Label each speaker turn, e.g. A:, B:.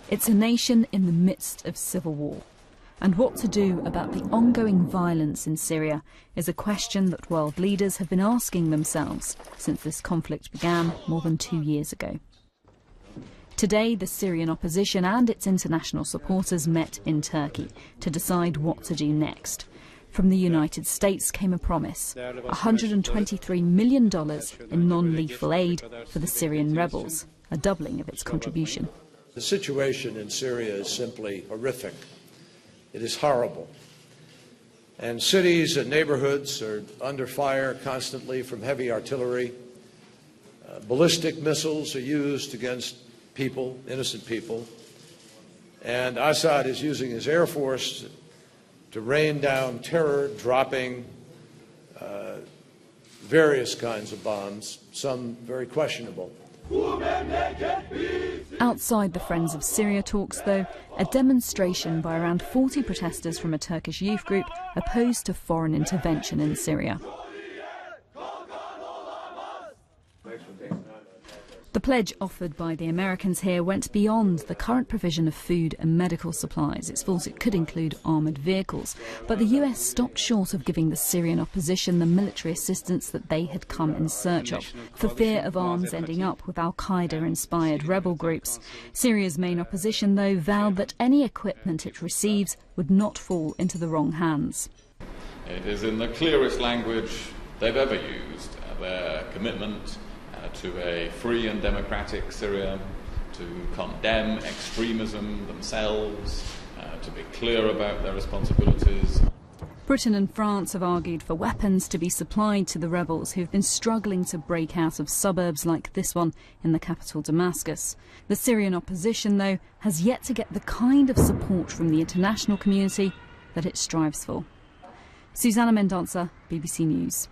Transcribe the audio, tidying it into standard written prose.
A: It's a nation in the midst of civil war. And what to do about the ongoing violence in Syria is a question that world leaders have been asking themselves since this conflict began more than 2 years ago. Today, the Syrian opposition and its international supporters met in Turkey to decide what to do next. From the United States came a promise, $123 million in non-lethal aid for the Syrian rebels, a doubling of its contribution.
B: The situation in Syria is simply horrific. It is horrible. And cities and neighborhoods are under fire constantly from heavy artillery. Ballistic missiles are used against people, innocent people. And Assad is using his air force to rain down terror, dropping various kinds of bombs, some very questionable.
A: Outside the Friends of Syria talks, though, a demonstration by around 40 protesters from a Turkish youth group opposed to foreign intervention in Syria. The pledge offered by the Americans here went beyond the current provision of food and medical supplies. It's thought it could include armoured vehicles. But the US stopped short of giving the Syrian opposition the military assistance that they had come in search of, for fear of arms ending up with al-Qaeda-inspired rebel groups. Syria's main opposition, though, vowed that any equipment it receives would not fall into the wrong hands.
C: It is in the clearest language they've ever used, their commitment to a free and democratic Syria, to condemn extremism themselves, to be clear about their responsibilities.
A: Britain and France have argued for weapons to be supplied to the rebels who've been struggling to break out of suburbs like this one in the capital Damascus. The Syrian opposition, though, has yet to get the kind of support from the international community that it strives for. Susanna Mendonça, BBC News.